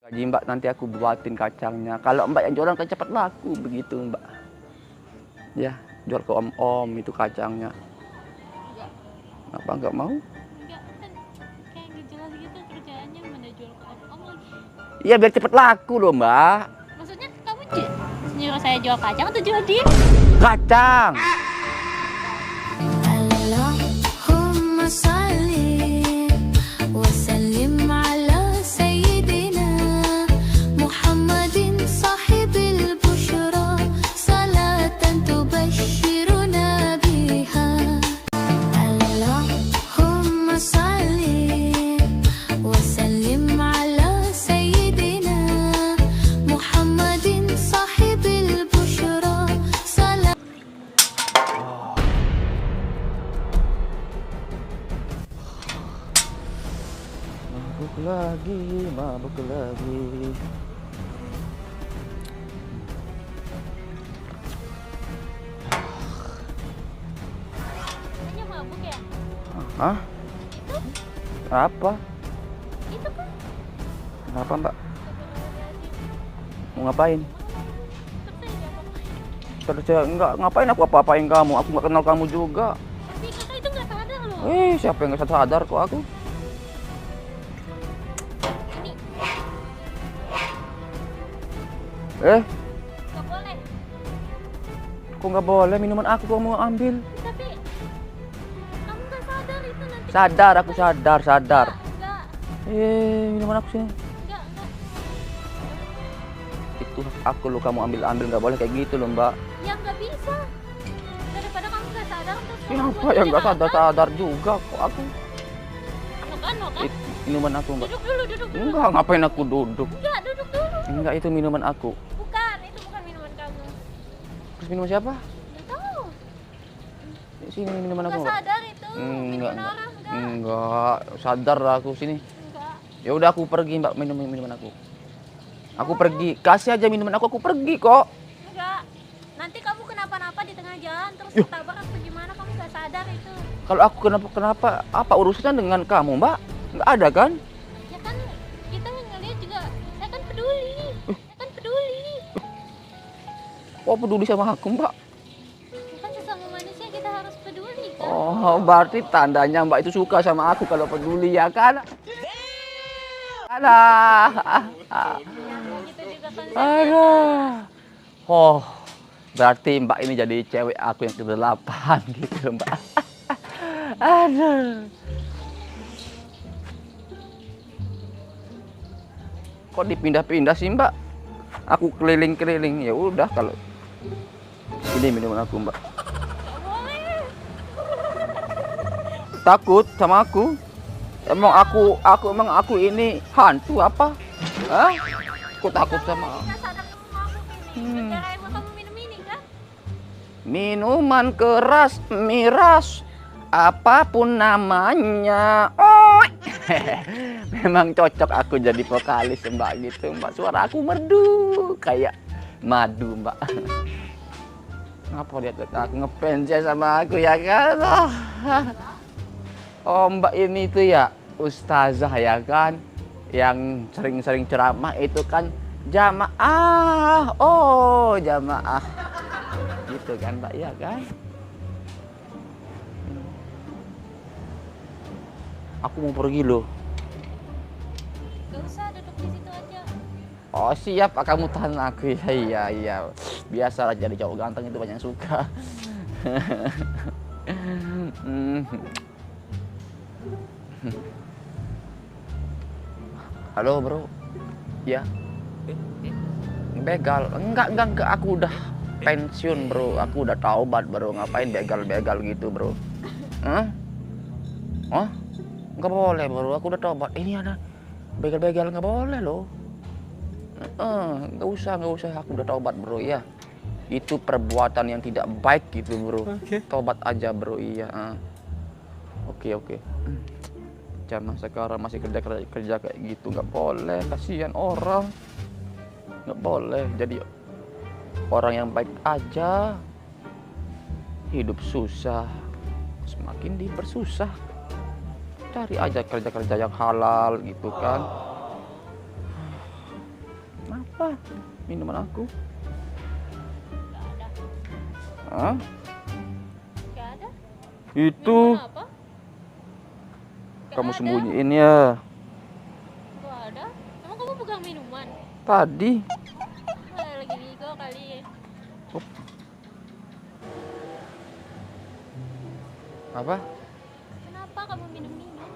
Jadi Mbak nanti aku buatin kacangnya. Kalau Mbak yang jualan kan cepat laku begitu Mbak. Ya, jual ke om-om itu kacangnya. Enggak. Apa nggak mau? Enggak, kan kayak nggak jelas gitu kerjaannya, mana jual ke om lagi. Iya biar cepet laku loh Mbak. Maksudnya kamu nyuruh saya jual kacang atau jual dia? Kacang. اللهم صل وسلم على سيدنا محمد صاحب البشرى صلاة تبشرنا بها اللهم صل وسلم على سيدنا محمد صاحب البشرى صلاة. Mabuk lagi. Hanya mabuk ya? Hah? Apa? Itu kan. Kenapa Mbak? Astagfirullahaladzim. Mau ngapain? Terus saya diapa-apain? Terus saya enggak ngapain aku apa-apain kamu? Aku nggak kenal kamu juga. Tapi kakak itu nggak sadar loh. Siapa yang nggak sadar kok aku? Ini nggak boleh. Kok nggak boleh minuman aku kamu ambil? Tapi kamu nggak sadar itu nanti. Sadar, aku sadar. Enggak. Minuman aku sini. Enggak. Itu aku lo kamu ambil nggak boleh kayak gitu loh Mbak. Ya nggak bisa. Daripada kamu nggak sadar terus. Siapa yang nggak sadar juga kok aku? Kan. Minuman aku Mbak. Duduk dulu. Enggak, ngapain aku duduk? Enggak, duduk dulu. Enggak, itu minuman aku. Bukan, itu bukan minuman kamu. Terus minuman siapa? Nggak tahu. Sini minuman aku. Nggak Mbak. sadar itu. Enggak, Minuman orang, enggak. enggak, sadar aku sini. Enggak. Ya udah aku pergi Mbak minuman aku. Aku pergi, kasih aja minuman aku pergi kok. Enggak. Nanti kamu kenapa-napa di tengah jalan terus Yuh. ketabrak atau gimana, kamu nggak sadar itu. Kalau aku kenapa? Apa urusannya dengan kamu Mbak? Nggak ada kan? Ya kan kita ngeliat juga, saya kan peduli. Kok peduli sama aku Mbak? Ya kan sesama manusia kita harus peduli kan. Oh, berarti tandanya Mbak itu suka sama aku kalau peduli ya kan? Ada. Gitu juga kan. Ada. Oh, berarti Mbak ini jadi cewek aku yang ke-8 gitu Mbak. Aduh. Kok dipindah-pindah sih Mbak? Aku keliling-keliling. Ya udah kalau ini minuman aku Mbak. Nggak boleh. Takut sama aku? Emang aku ini hantu apa? Hah? Aku takut sama Nggak sadar kamu mabuk ini. Gara-gara emang kamu minum ini kan? minuman keras, miras, apapun namanya. Oh, memang cocok aku jadi vokalis Mbak gitu Mbak. Suara aku merdu kayak madu Mbak. Ngapa lihat aku ngefans ya sama aku ya kan? Oh Mbak ini tuh ya ustazah ya kan, yang sering-sering ceramah itu kan jamaah. Oh jamaah gitu kan Mbak ya kan? Aku mau pergi loh. Gak usah, duduk di situ aja. Oh siap, kamu tahan aku ya. Iya. Biasalah jadi cowok ganteng itu banyak yang suka. Halo bro, ya. Begal, enggak, aku udah pensiun bro, aku udah taubat bro, ngapain begal gitu bro? Hah? Oh? Nggak boleh bro, aku udah taubat. Ini ada begal nggak boleh loh. Nggak usah, aku udah taubat bro ya. Itu perbuatan yang tidak baik gitu bro. Taubat aja bro, iya. Oke. Zaman sekarang masih kerja kayak gitu, nggak boleh, kasihan orang. Nggak boleh jadi orang yang baik aja. Hidup susah, semakin dipersusah. Cari aja kerja yang halal gitu kan. Apa? Minuman aku. Gak ada. Hah? Gak ada. Itu Minuman apa? Gak kamu ada. sembunyiin ya. Gak ada. Emang kamu pegang minuman? Tadi. Lagi nego kali. Apa? Kenapa kamu minum-minum?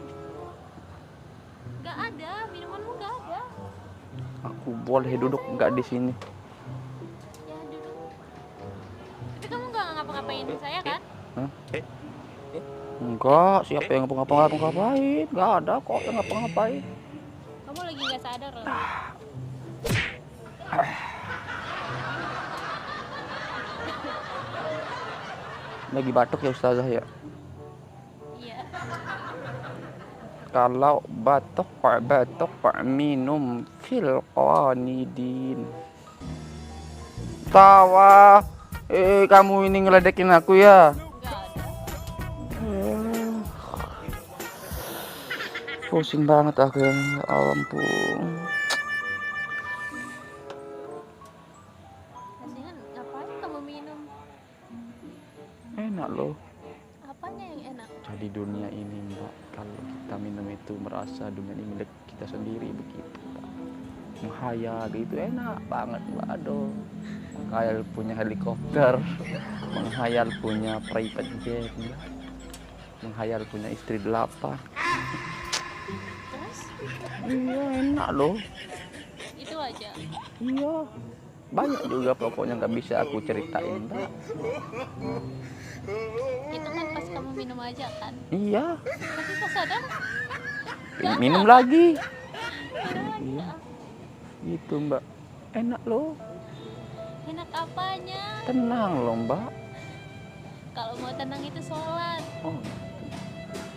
Gak ada, minumanmu gak ada. Aku boleh duduk nggak di sini? Ya duduk. Tapi kamu gak ngapa-ngapain saya kan? Hah? Enggak, siapa yang ngapa-ngapain? Nggak ada kok yang ngapa-ngapain. Kamu lagi gak sadar loh. Lagi batuk ya Ustazah ya? Iya. Kalau batuk pak minum fil qanidin. Tawa. Kamu ini ngeledekin aku ya? Gak ada. Pusing banget aku ya. Ya ampun. Kasihan, ngapain kamu minum? Enak loh. Apanya yang enak? Jadi dunia ini Mbak, kalau kita minum itu merasa dunia ini milik kita sendiri begitu Mbak. Menghayal itu enak banget Mbak. Aduh. Menghayal punya helikopter, menghayal punya private jet Mbak. Menghayal punya istri 8. Terus? Iya enak loh. Itu aja. Iya. Banyak juga pokoknya nggak bisa aku ceritain Mbak. Itu kan pas kamu minum aja kan? Iya. Tapi pas sadar, Minum lagi. minum lagi. Iya. Gitu Mbak. Enak loh. Enak apanya? Tenang loh Mbak. Kalau mau tenang itu sholat. Oh,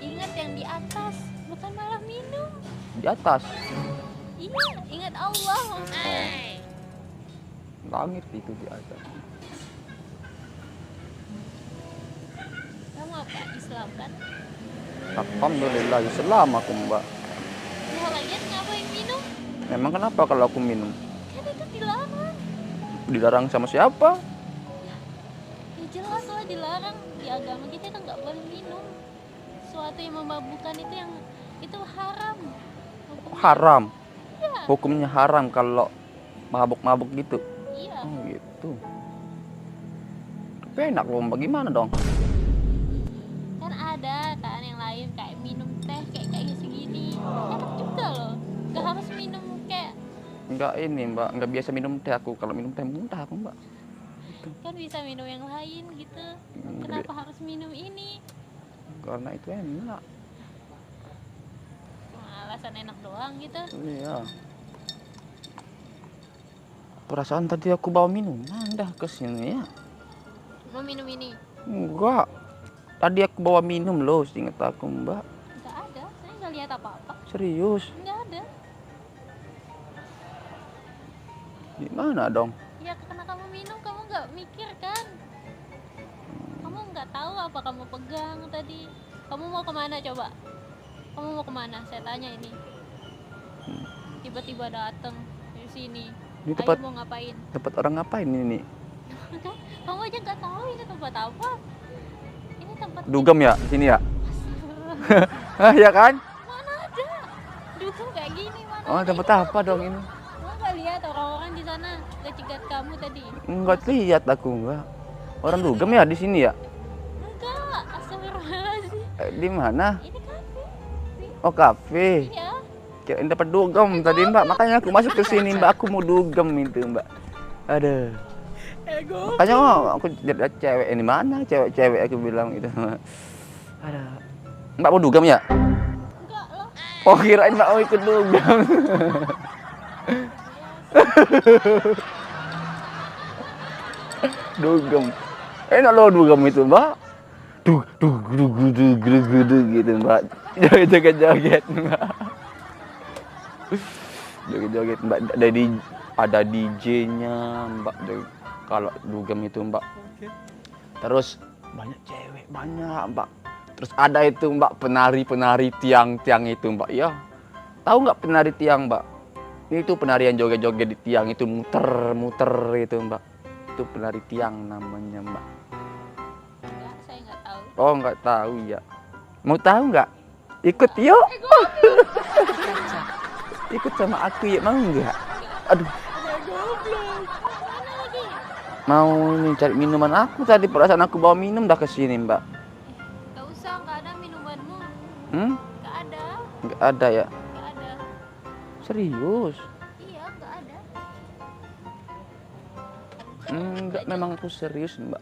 Ingat yang di atas, bukan malah minum. di atas. Iya, ingat Allah. Langit itu di atas. Kamu apa? Islam kan? Alhamdulillah Islam aku Mbak. Ya lagian ngapain minum? Memang kenapa kalau aku minum? Kan itu dilarang. Dilarang sama siapa? Ya jelas lah dilarang. Di agama kita kan nggak boleh minum. Sesuatu yang memabukkan itu haram. Hukumnya. Haram. Iya. Hukumnya haram kalau mabuk-mabuk gitu. Iya. Oh gitu. Tapi enak loh Mbak, gimana dong? Kan ada kan yang lain kayak minum teh kayak segini. Enak juga loh. Gak harus minum kayak Enggak ini Mbak, enggak biasa minum teh aku. Kalau minum teh muntah aku Mbak. kan bisa minum yang lain gitu. Kenapa harus minum ini? Karena itu enak. Cuma alasan enak doang gitu. Iya. Perasaan tadi aku bawa minuman dah ke sini ya. Mau minum ini? Enggak. Tadi aku bawa minum loh, seingat aku Mbak. Gak ada. Saya nggak lihat apa-apa. Serius. Nggak ada. Gimana dong? Ya karena kamu minum kamu nggak mikir kan? Kamu nggak tahu apa kamu pegang tadi. Kamu mau kemana coba? Kamu mau kemana? Saya tanya ini. Tiba-tiba datang di sini. Ini Ayo tempat mau ngapain? tempat orang ngapain ini? Kamu aja nggak tahu ini tempat apa? Ini tempat Dugem ya di sini ya? Hah, ya kan? mana ada? Dukung kayak gini mana? Oh, ada? tempat Ini apa dong ini? Kamu nggak lihat orang-orang di sana kecegat kamu tadi? Enggak lihat aku Mbak. Orang dugem ya di sini ya? Enggak, astagfirullahaladzim. Di mana? Ini kafe. Oh, kafe. Iya. Kirain dapat dugem tadi Mbak. Makanya aku masuk ke sini Mbak. Aku mau dugem itu Mbak. Aduh. Makanya aku lihat cewek ini mana? Cewek-cewek aku bilang itu. Ada. Mbak mau dugem ya? Enggak loh. Oh, kirain Mbak mau ikut dugem. Dugem. Enak loh dugem itu Mbak. Gitu Mbak. Joget-joget Mbak. Joget-joget Mbak. Ada DJ-nya Mbak. Kalau dugem itu Mbak. Terus banyak cewek, banyak Mbak. Terus ada itu Mbak penari-penari tiang-tiang itu Mbak. Ya. Tahu nggak penari tiang Mbak? Itu penarian joget-joget di tiang itu muter-muter itu Mbak. Itu penari tiang namanya Mbak. Enggak, saya nggak tahu. Oh nggak tahu ya. Mau tahu nggak? Ikut yuk. Ikut sama aku ya, mau nggak? Aduh. Mana lagi? Mau ini cari minuman aku tadi, perasaan aku bawa minum dah ke sini Mbak. Nggak usah, nggak ada minumanmu. Nggak ada, Nggak ada ya? nggak ada. Serius? Iya, nggak ada. Enggak, memang aku serius Mbak.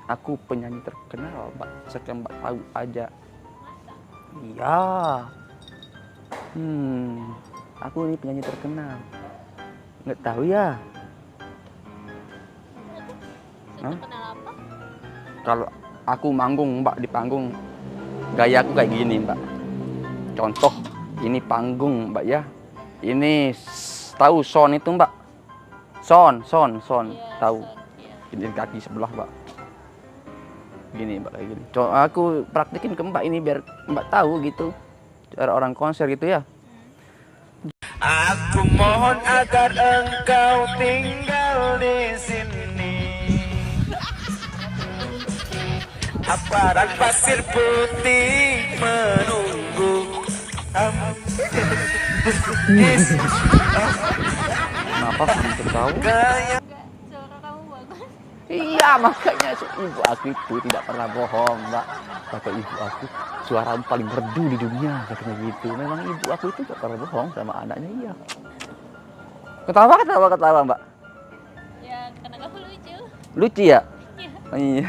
Aku penyanyi terkenal Mbak, sekarang Mbak tahu aja. Masa? Iya. Aku ini penyanyi terkenal. Nggak tahu ya? Saya terkenal apa? Kalau aku manggung Mbak di panggung, gaya aku kayak gini Mbak. Contoh, ini panggung Mbak ya. Ini tahu son itu Mbak? Son. Iya, Tahu? iya. Ini kaki sebelah Mbak. Gini Mbak kayak gini. Coba aku praktekin ke Mbak ini biar Mbak tahu gitu. Cara orang konser gitu ya. Aku mohon agar engkau tinggal di sini. Aparat pasir putih menunggu. Kenapa kamu ketawa? Enggak, suara kamu bagus. Iya, makanya ibu aku itu tidak pernah bohong Mbak. Kata ibu aku, suara paling merdu di dunia katanya gitu. Memang ibu aku itu tidak pernah bohong sama anaknya, iya. Ketawa Mbak. Ya, karena kamu lucu. Lucu ya? Iya. Iya.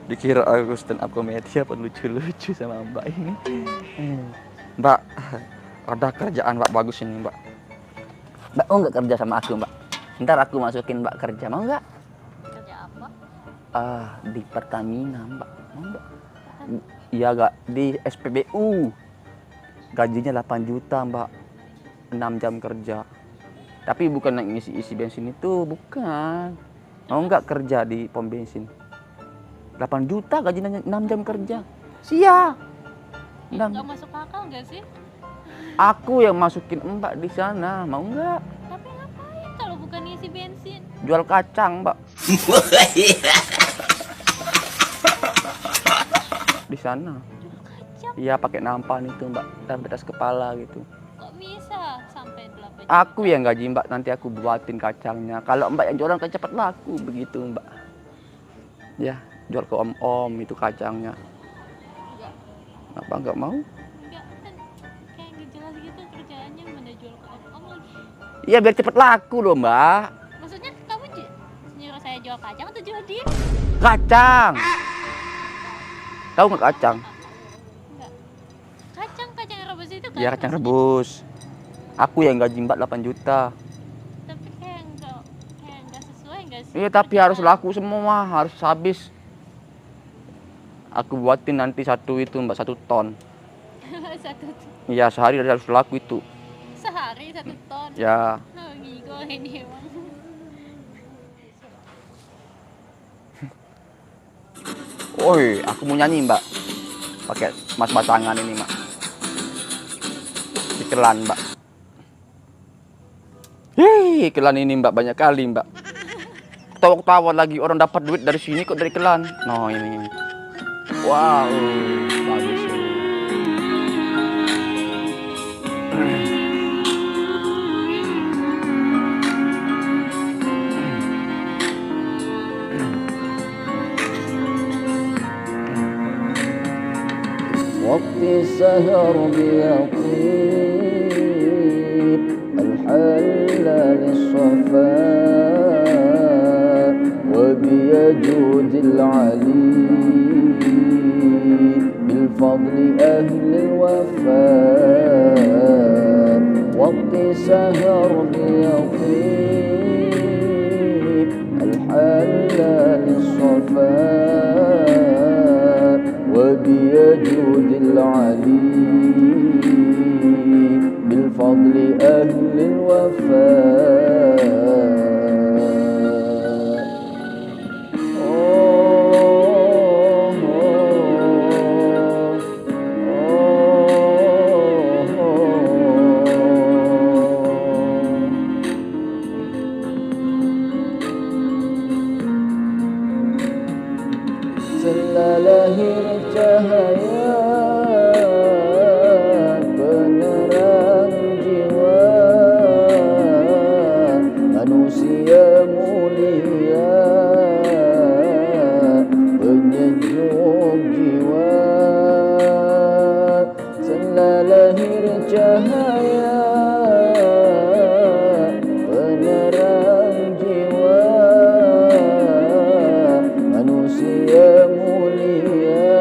Dikira aku stand up komedi apa lucu-lucu sama Mbak ini. Mbak, ada kerjaan Mbak bagus ini Mbak. Mbak mau nggak kerja sama aku Mbak? Ntar aku masukin Mbak kerja, mau nggak? Kerja apa? Di Pertamina Mbak, mau nggak? Iya nggak, di SPBU. Gajinya 8 juta Mbak, 6 jam kerja. Tapi bukan yang isi bensin itu, bukan. Mau nggak kerja di pom bensin? 8 juta gajinya 6 jam kerja. Siap. Nggak masuk akal nggak sih? Aku yang masukin Mbak di sana, mau nggak? Tapi ngapain kalau bukan isi bensin? Jual kacang Mbak. Di sana. Kacang Iya pakai nampan itu Mbak, dan di atas kepala gitu. kok bisa sampai 8 juta? Aku yang gaji Mbak, nanti aku buatin kacangnya. Kalau Mbak yang jualan kan cepat laku begitu Mbak. Ya, jual ke om-om itu kacangnya. Enggak, Apa nggak mau? enggak kan kayak nggak jelas gitu kerjaannya, mana jual ke om-om lagi. Iya biar cepet laku loh Mbak. Maksudnya kamu nyuruh saya jual kacang atau jual dia? Kacang. Tahu nggak kacang? Enggak. Kacang rebus itu kan? Iya kacang rebus. Aku yang gaji Mbak 8 juta. Tapi kayak enggak sesuai enggak sih? Iya tapi harus laku semua, harus habis. Aku buatin nanti satu itu Mbak, 1 ton. Satu Iya sehari harus laku itu. sehari 1 ton. Ya. Oh, ngigo ini emang. Woi, aku mau nyanyi Mbak. Pakai mas batangan ini Mbak. Ikelan Mbak. Hei, ikelan ini Mbak banyak kali Mbak. Tawa-tawa lagi orang dapat duit dari sini kok dari ikelan. No ini. Wow, bagus. وقت السهر بيطيب الحل للصفاء وبيجود العلي بالفضل أهل الوفاء وقت سهر بيطيب الحل للصفاء وبيجود العلي بالفضل أهل الوفاء lahir cahaya penerang jiwa manusia mulia penyejuk jiwa telah lahir cahaya penerang jiwa manusia mulia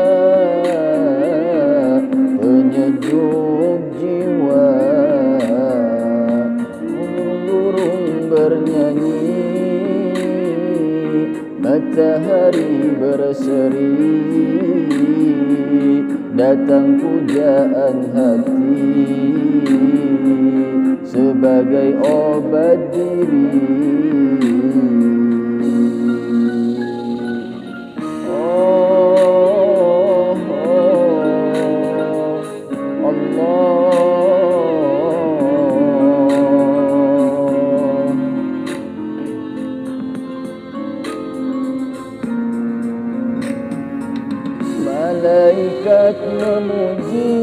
penyejuk jiwa burung bernyanyi matahari berseri datang pujaan hati sebagai obat diri. Oh, Allah. Malaikat memuji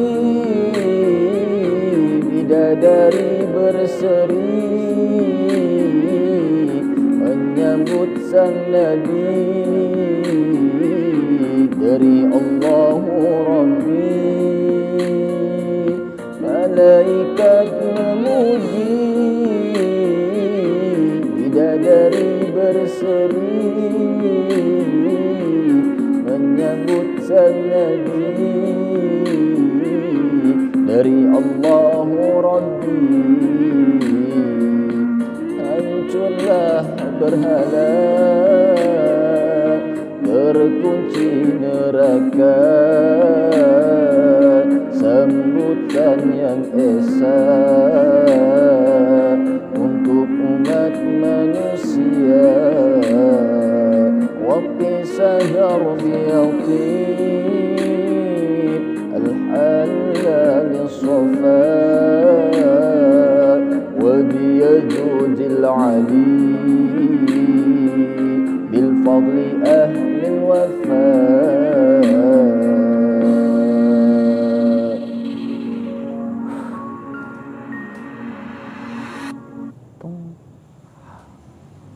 bidadari berseri menyambut sang Nabi dari Allahu Rabbi. Malaikat memuji bidadari berseri menyambut sang Nabi dari Allahu Rabbi. Hancurlah berhala terkunci neraka sambutan yang esa untuk umat manusia. وفي سهر بيطيب الحلال الصفاء وبيجود العلي بالفضل أهل الوفاء.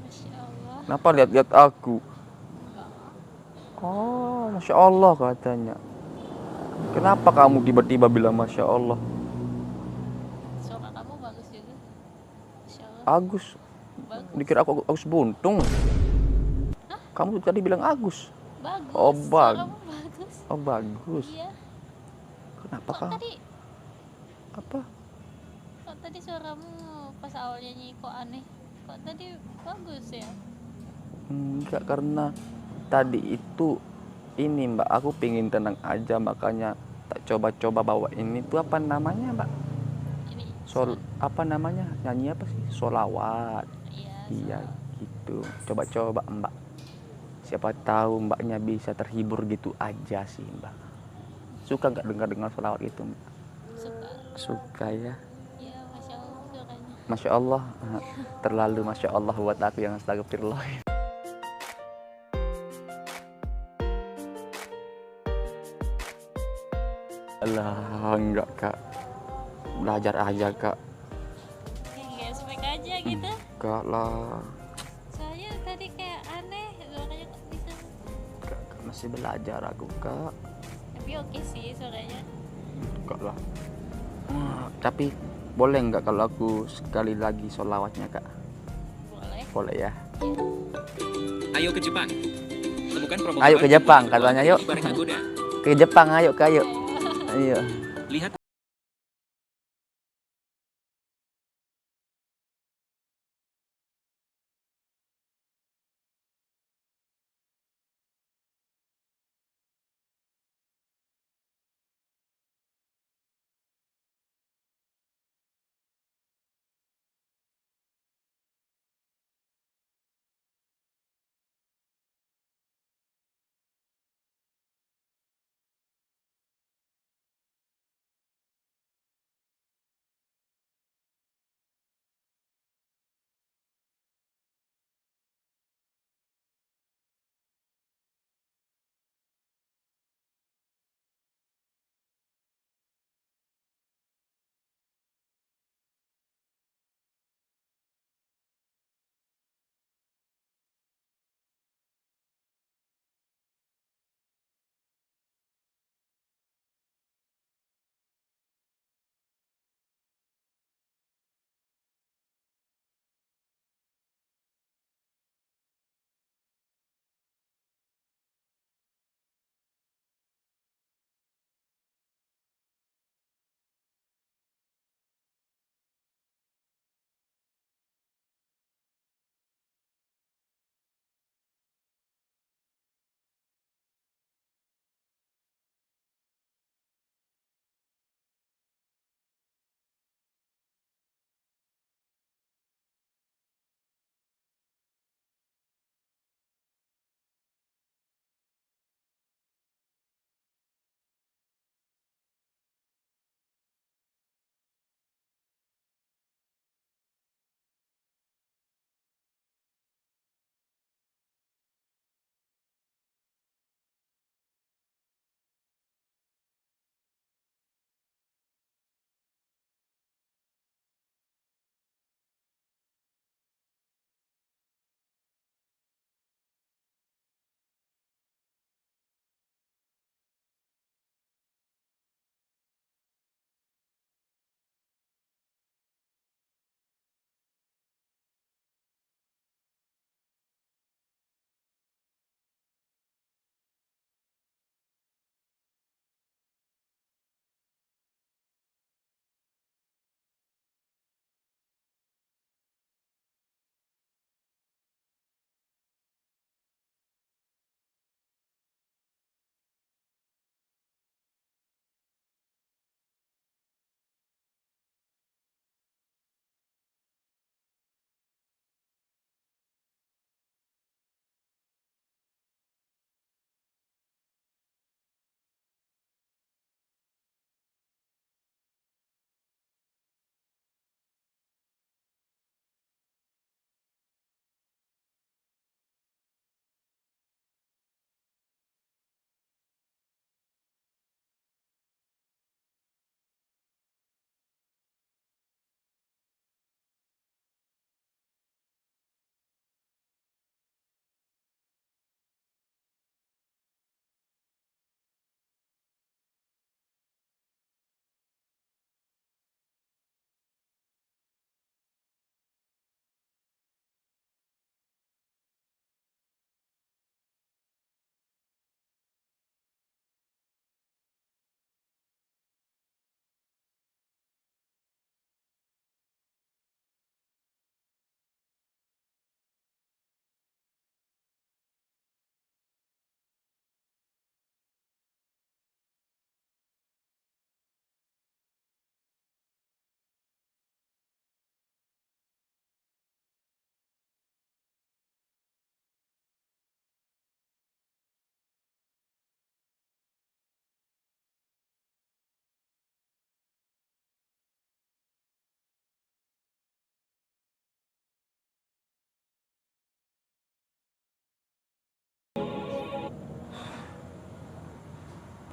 Masya Allah. Kenapa lihat-lihat aku? Oh, Masya Allah katanya. Kenapa kamu tiba-tiba bilang Masya Allah? Suara kamu bagus juga. Masya Allah. Agus. Bagus. Dikira aku Agus Buntung. Kamu tadi bilang Agus. Bagus. Oh, Suara kamu bagus. Oh, bagus. Iya. Kenapa Kok kamu? tadi, Apa? kok tadi suaramu pas awal nyanyi kok aneh? Kok tadi bagus ya? Enggak, karena tadi itu ini Mbak, aku pingin tenang aja makanya tak coba-coba bawa ini tuh apa namanya Mbak? Ini. Apa namanya? Nyanyi apa sih? Solawat. Iya. Iya gitu. Coba-coba Mbak. Siapa tahu Mbaknya bisa terhibur gitu aja sih Mbak. Suka nggak dengar solawat itu Mbak? Suka. Suka ya. Iya, Masya Allah suaranya. Masya Allah. Terlalu Masya Allah buat aku yang astagfirullah. Alah, enggak Kak. Belajar aja Kak. Kayak spek aja gitu. Enggak lah. Soalnya tadi kayak aneh, suaranya kok bisa. Kak, masih belajar aku Kak. Tapi oke sih suaranya. Enggak lah. Tapi boleh nggak kalau aku sekali lagi sholawatnya Kak? Boleh. Boleh ya. Ayo ke Jepang. Temukan promo Ayo ke baru Jepang, untuk katanya, uang yuk. barang Agoda. Ke Jepang ayo Kak, ayo. Ayo. Lihat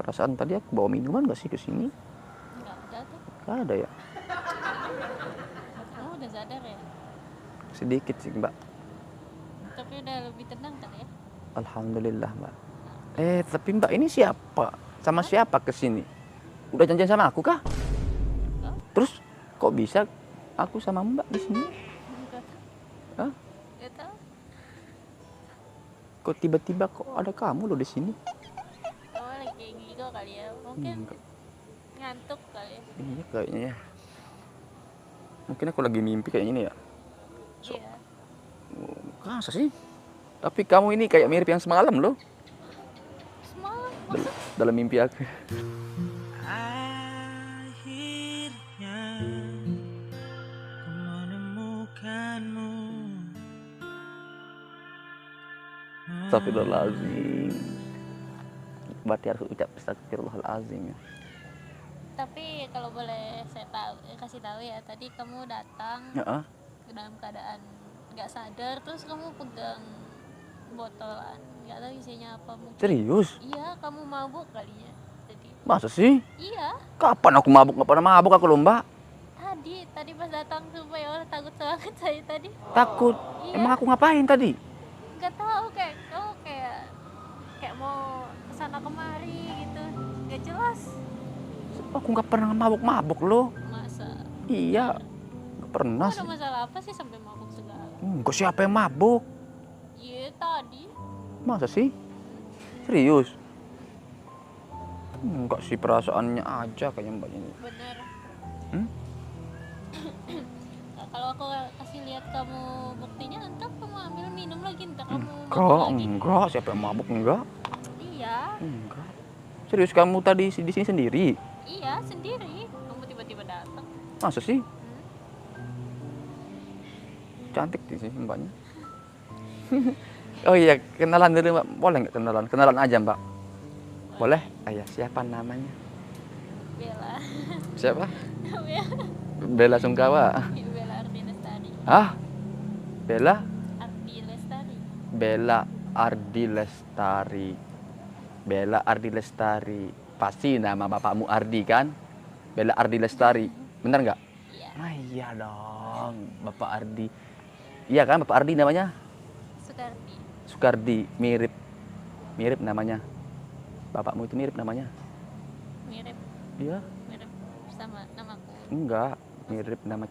Perasaan tadi aku bawa minuman gak sih ke sini? Enggak ada tuh. Gak ada ya? Kamu udah sadar ya? Sedikit sih Mbak. Tapi udah lebih tenang kan ya? Alhamdulillah Mbak. Tapi Mbak ini siapa? Sama siapa ke sini? Udah janjian sama aku kah? Enggak. Terus kok bisa aku sama Mbak di sini? Enggak tahu. Hah? Enggak tahu. Kok tiba-tiba kok ada kamu loh di sini? Kamu lagi gigo kali ya? Mungkin Enggak. ngantuk kali ya? Iya kayaknya ya. Mungkin aku lagi mimpi kayak gini ya. Iya. Masa sih? Tapi kamu ini kayak mirip yang semalam loh. Semalam Dalam mimpi aku. Akhirnya ku menemukanmu. Astagfirullahaladzim. Berarti harus ucap astagfirullahaladzim ya. Tapi kalau boleh saya kasih tahu ya, tadi kamu datang Heeh. dalam keadaan nggak sadar, terus kamu pegang botolan, nggak tahu isinya apa mungkin. Serius? Iya, kamu mabuk kalinya. Jadi Masa sih? iya, Kapan aku mabuk? Nggak pernah mabuk aku loh Mbak. tadi pas datang supaya Allah takut banget saya tadi. Takut. Iya. Emang aku ngapain tadi? Nggak tahu kayak kamu kayak mau kesana kemari gitu, nggak jelas. Aku nggak pernah mabuk-mabuk loh. Masa? Iya. Nggak pernah Ada sih. masalah apa sih sampai mabuk segala? Enggak, siapa yang mabuk? Iya tadi. Masa sih? Serius? Enggak sih, perasaannya aja kayaknya Mbak ini. Bener. Hmm? Nah, kalau aku kasih lihat kamu buktinya, entar kamu ambil minum lagi, entar kamu mabuk Enggak, lagi. enggak. Siapa yang mabuk? Enggak. Iya, Enggak. Serius kamu tadi di sini sendiri? iya sendiri. Kamu tiba-tiba datang. Masa sih? Cantik sih Mbaknya. Oh iya, kenalan dulu Mbak. Boleh nggak kenalan? Kenalan aja Mbak. Boleh? Ayah, siapa namanya? Bella. Siapa? Bella. Bella Sungkawa. Bella Ardi Lestari. Hah? Bella? Ardi Lestari. Bella Ardi Lestari. Bella Ardi Lestari. Pasti nama bapakmu Ardi kan? Bella Ardi Lestari. Bener nggak? Iya. Ah, iya dong, Bapak Ardi. Iya kan, Bapak Ardi namanya? Sukardi. Sukardi, mirip namanya. Bapakmu itu mirip namanya? Mirip Iya, sama namaku. enggak, mirip nama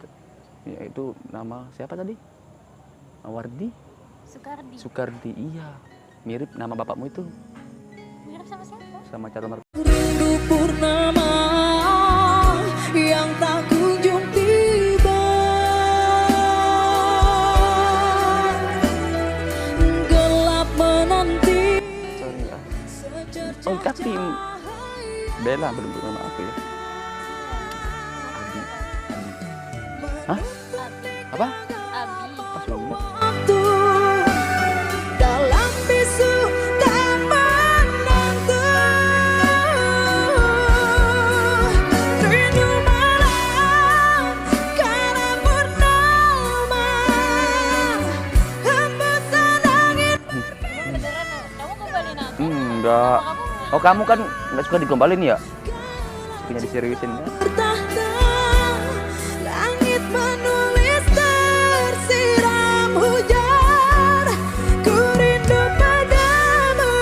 ya, itu nama siapa tadi? Wardi? Sukardi. Sukardi, iya. Mirip nama bapakmu itu Mirip sama siapa? sama calon mertua. Rindu purnama yang tak kunjung tiba, gelap menanti. Sorry ya. Secercah Oh, tapi cahaya Bella belum nama aku ya. Ardi. Hah? Apa? Abi. Pas banget. waktu dalam bisu tak menentu. Rindu malam karena purnama, hembusan angin. Beneran loh, kamu kembaliin aku. Enggak. Oh, kamu kan nggak suka digombalin ya? Sukanya diseriusin ya? Bertahta, langit menulis tersiram hujan. Ku rindu padamu,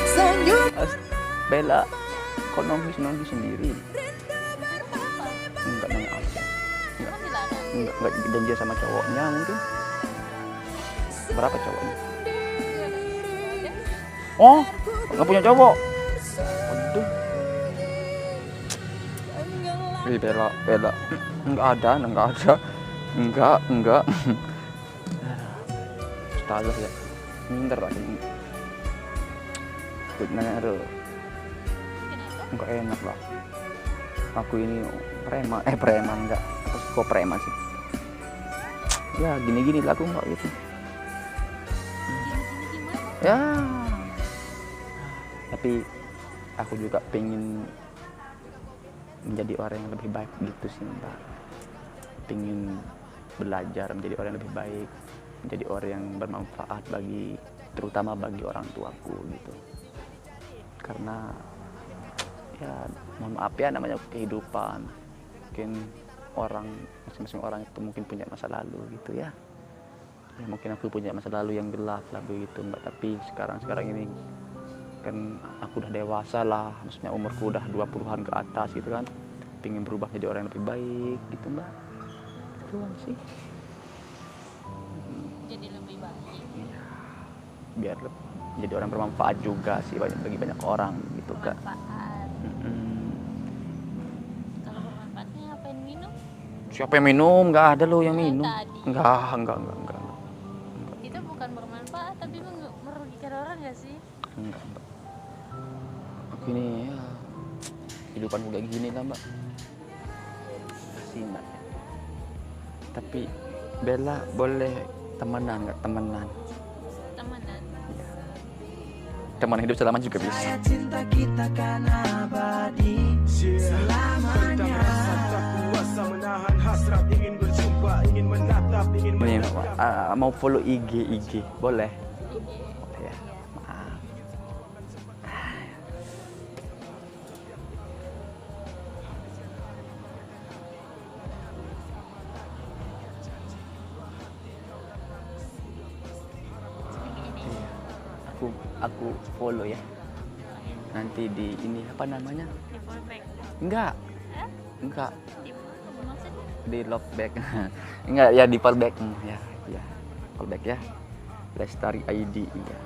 senyum Bella, kok nangis sendiri? Enggak nanya aja. Kan dilarang. Enggak janji sama cowoknya mungkin. Berapa cowoknya? Oh, nggak punya cowok. Waduh. Ih, Bella. Enggak ada. Enggak. Astaga ya. Minder lagi. Nanya aduh. Kenapa? Enggak enak lah. Aku ini preman enggak. Aku kok preman sih. Ya gini-gini lah aku enggak gitu. Gini-gini gimana? Ya. Tapi aku juga pengen menjadi orang yang lebih baik gitu sih Mbak. Pengen belajar menjadi orang yang lebih baik, menjadi orang yang bermanfaat terutama bagi orang tuaku gitu. Karena ya mohon maaf ya, namanya kehidupan. Mungkin masing-masing orang itu mungkin punya masa lalu gitu ya. Ya mungkin aku punya masa lalu yang gelap lah begitu Mbak, tapi sekarang ini kan aku udah dewasa lah, maksudnya umurku udah 20-an ke atas gitu kan, pengen berubah jadi orang yang lebih baik gitu Mbak. Itu doang sih. Jadi lebih baik. Iya. Biar jadi orang bermanfaat juga sih bagi banyak orang gitu Kak. Bermanfaat. Kalau bermanfaatnya ngapain minum? Siapa yang minum? Nggak ada loh yang Nah, minum. tadi. Enggak. Itu bukan bermanfaat tapi merugikan orang nggak sih? Enggak, Mbak. Aku ini ya, kehidupanku kayak gini lah, Mbak. Kasih, Mbak. Tapi Bella boleh temenan nggak? Temenan. Temenan. Teman hidup selama juga bisa. Cinta kita kan abadi selamanya. Tak kuasa menahan hasrat, ingin berjumpa, ingin menatap, ingin Nih, menatap. mau follow IG, boleh? Ya, maaf. Aku follow ya. Nanti di ini apa namanya? Di fallback. Enggak. Hah? Enggak. Di maksudnya? Di loveback. Enggak ya, di fallback. Ya. Fallback ya. Lestari ID ya.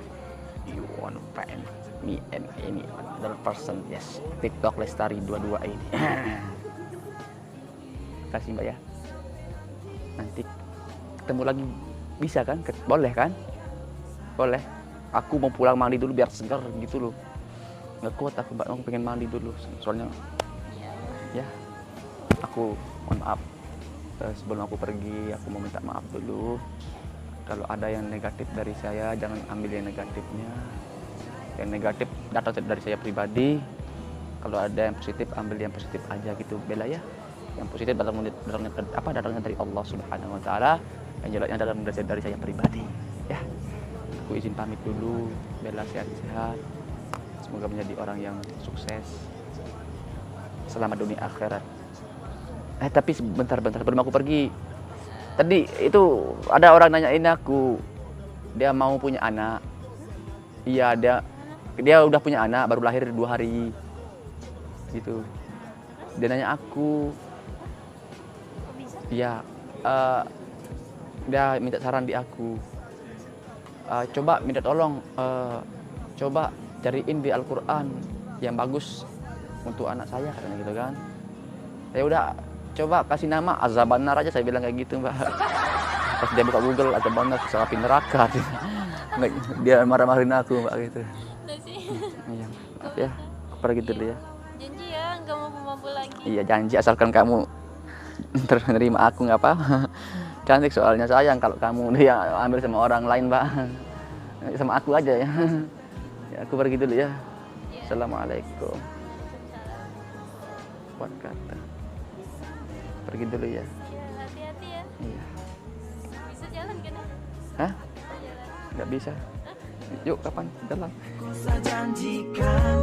You want find me and any other person, yes. TikTok Lestari 22 ID. Kasih Mbak ya. Nanti ketemu lagi bisa kan? Boleh kan? Boleh. Aku mau pulang mandi dulu biar segar gitu loh. Nggak kuat aku Mbak, aku pengen mandi dulu. Soalnya ya, aku mohon maaf. Sebelum aku pergi, aku mau minta maaf dulu. Kalau ada yang negatif dari saya, jangan ambil yang negatifnya. Yang negatif datang dari saya pribadi. Kalau ada yang positif, ambil yang positif aja gitu, Bella ya. Yang positif datangnya dari Allah Subhanahu Wa Taala. Yang jeleknya datang dari saya pribadi. Ya, aku izin pamit dulu. Bella sehat-sehat. Semoga menjadi orang yang sukses. Selamat dunia akhirat. Tapi bentar sebelum aku pergi. Tadi itu ada orang nanyain aku, dia mau punya anak. Iya, dia udah punya anak, baru lahir 2 hari. Gitu. Dia nanya aku. Iya, dia minta saran di aku. Coba minta tolong, coba cariin di Al-Quran yang bagus untuk anak saya, katanya gitu kan. Ya udah, coba kasih nama Azabannar aja, saya bilang kayak gitu Mbak. Pas dia buka Google, Azabannar bisa api neraka. Dia marah-marahin aku Mbak gitu. Udah sih. Iya, maaf ya, aku pergi dulu ya. Janji ya, nggak mau pemabuk lagi. Iya janji, asalkan kamu terima aku nggak apa. Cantik soalnya, sayang kalau kamu dia ambil sama orang lain Mbak. Sama aku aja ya. Ya aku pergi dulu ya. Assalamualaikum. Kuat kata. Pergi dulu ya. Iya, hati-hati ya. Iya. Bisa jalan kan? Hah? Bisa jalan. Nggak bisa. Yuk kapan? Jalan. Ku janjikan